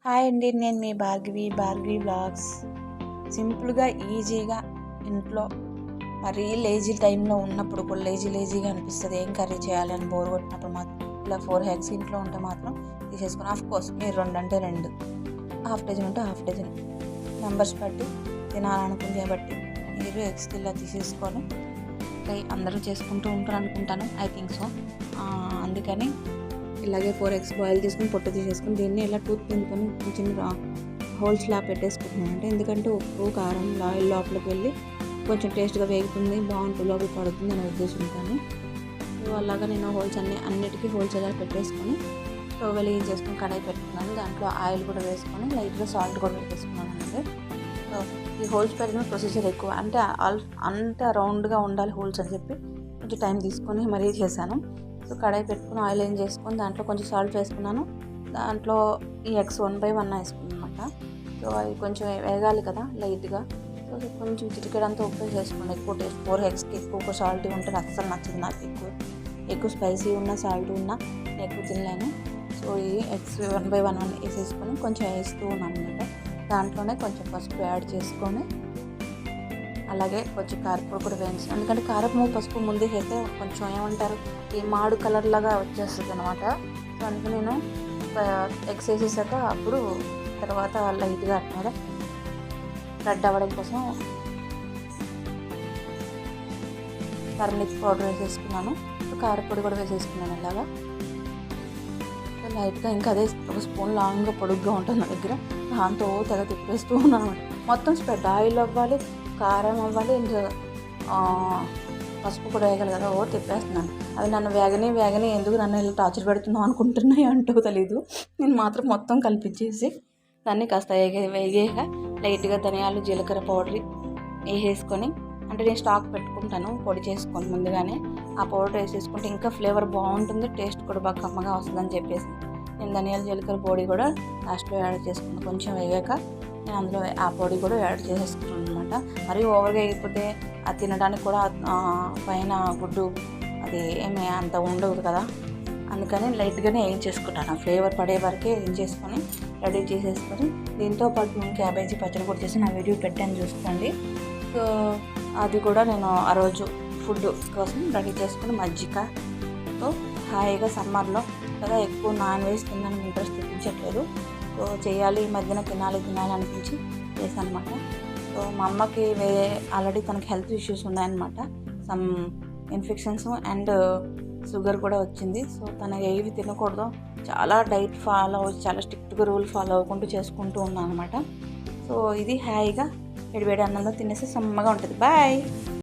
Hi అండి, నేను మీ Bhargavi vlogs. సింపుల్గా ఈజీగా ఇంట్లో మరీ లేజీ టైంలో ఉన్నప్పుడు కూడా లేజీగా అనిపిస్తుంది. ఏం కర్రీ చేయాలని బోర్ కొట్టినప్పుడు మాత్రం ఇలా 4 ఎగ్స్ ఇంట్లో ఉంటే మాత్రం తీసేసుకొని, ఆఫ్కోర్స్ మీరు 2 అంటే 2, హాఫ్ డజన్ ఉంటే హాఫ్ డజన్ మెంబర్స్ బట్టి తినాలనుకుంటే బట్టి మీరు ఎగ్స్ ఇలా తీసేసుకొని అందరూ చేసుకుంటూ ఉంటారు అనుకుంటాను. I think so. అందుకని ఇలాగే 4 ఎగ్స్ బాయిల్ చేసుకుని పొట్టు తీసేసుకుని దీన్ని ఇలా టూత్ పిండుకొని చిన్న హోల్స్లా పెట్టేసుకుంటున్నాను. అంటే ఎందుకంటే ఉప్పు కారం ఆయిల్ లోపలికి వెళ్ళి కొంచెం టేస్ట్గా వేగుతుంది, బాగుంటుంది, లోపల పడుతుంది అనే ఉద్దేశంతో. సో అలాగా నేను అన్నిటికీ హోల్స్ అలా పెట్టేసుకొని స్టవ్ వెలిగించేసుకొని కడాయి పెట్టుకున్నాను. దాంట్లో ఆయిల్ కూడా వేసుకొని లైట్గా సాల్ట్ కూడా వేసుకున్నాను. అంటే సో ఈ హోల్స్ పెట్టిన ప్రొసీజర్ ఎక్కువ, అంటే అంత రౌండ్గా ఉండాలి హోల్స్ అని చెప్పి కొంచెం టైం తీసుకొని మరీ చేశాను. సో కడాయి పెట్టుకుని ఆయిల్ ఏం చేసుకొని దాంట్లో కొంచెం సాల్ట్ వేసుకున్నాను. దాంట్లో ఈ ఎగ్స్ 1 by 1 వేసుకున్నాను అనమాట. సో అవి కొంచెం వేగాలి కదా లైట్గా. సో కొంచెం చిటికెడంతా ఉప్పు వేసుకోండి. ఎక్కువ టేస్ట్ 4 ఎగ్స్కి ఎక్కువ సాల్ట్ ఉంటే అస్సలు నచ్చదు నాకు. ఎక్కువ స్పైసీ ఉన్న సాల్ట్ ఉన్నా నేను ఎక్కువ తినలేను. సో ఈ ఎగ్స్ 1 by 1 వేసేసుకొని కొంచెం వేస్తూ ఉన్నాను అనమాట. దాంట్లోనే కొంచెం పసుపు యాడ్ చేసుకొని అలాగే కొంచెం కారపొడి కూడా వేయించాను. ఎందుకంటే కారపు పసుపు ముందే వేస్తే కొంచెం ఏమంటారు ఈ మాడు కలర్ లాగా వచ్చేస్తుంది అనమాట. సో అందుకే నేను ఎగ్స్ వేసేసాక అప్పుడు తర్వాత లైట్గా అట్లా రెడ్ అవ్వడం కోసం టర్మరిక్ పౌడర్ వేసేసుకున్నాను. కారపొడి కూడా వేసేసుకున్నాను. ఇలాగా లైట్గా ఇంకా అదే ఒక స్పూన్ లాంగ్గా పొడుగ్గా ఉంటుంది నా దగ్గర. దాంతో తెగ తిప్పేస్తూ ఉన్నాను అనమాట. మొత్తం స్ప్రెడ్ ఆయిల్ అవ్వాలి, కారం అవ్వాలి, ఇంకా పసుపు కూడా వేయగలి కదా. తిప్పేస్తున్నాను. అవి నన్ను వేగని ఎందుకు నన్ను ఇలా టార్చర్ పెడుతున్నావు అనుకుంటున్నాయి అంటూ తెలీదు. నేను మాత్రం మొత్తం కలిపించేసి దాన్ని కాస్త వేగాక లైట్గా ధనియాలు జీలకర్ర పౌడర్ వేసేసుకొని, అంటే నేను స్టాక్ పెట్టుకుంటాను పొడి చేసుకొని ముందుగానే. ఆ పౌడర్ వేసేసుకుంటే ఇంకా ఫ్లేవర్ బాగుంటుంది, టేస్ట్ కూడా బాగా కమ్మగా వస్తుందని చెప్పేసి నేను ధనియాల జీలకర్ర పొడి కూడా లాస్ట్లో యాడ్ చేసుకున్నాను. కొంచెం వేగాక నేను అందులో ఆ పొడి కూడా యాడ్ చేసేసుకున్నాను అనమాట. మరీ ఓవర్గా అయిపోతే అది తినడానికి కూడా పైన గుడ్డు అది ఏమీ అంత ఉండదు కదా. అందుకని లైట్గానే వేయించేసుకుంటాను. ఫ్లేవర్ పడే వరకే వేయించేసుకొని రెడీ చేసేసుకొని దీంతో పాటు నేను క్యాబేజీ పచ్చడి కూడా చేసి నా వీడియో పెట్టాను, చూసుకోండి. సో అది కూడా నేను ఆ రోజు ఫుడ్ కోసం రెడీ చేసుకుని మజ్జిగతో హాయిగా సమ్మర్లో కదా ఎక్కువ నాన్ వెజ్ తినడానికి ఇంట్రెస్ట్ చూపించట్లేదు. సో చేయాలి, ఈ మధ్యన తినాలి అనిపించి చేశాను అనమాట. సో మా అమ్మకి ఆల్రెడీ తనకి హెల్త్ ఇష్యూస్ ఉన్నాయన్నమాట. సమ్ ఇన్ఫెక్షన్స్ అండ్ షుగర్ కూడా వచ్చింది. సో తను ఏవి తినకూడదు, చాలా డైట్ ఫాలో అవ్వచ్చు, చాలా స్ట్రిక్ట్గా రూల్ ఫాలో అవ్వకుండా చేసుకుంటూ ఉన్నాను అనమాట. సో ఇది హాయిగా వేడి అన్నంలో తినేసి సమ్మగా ఉంటుంది. బాయ్.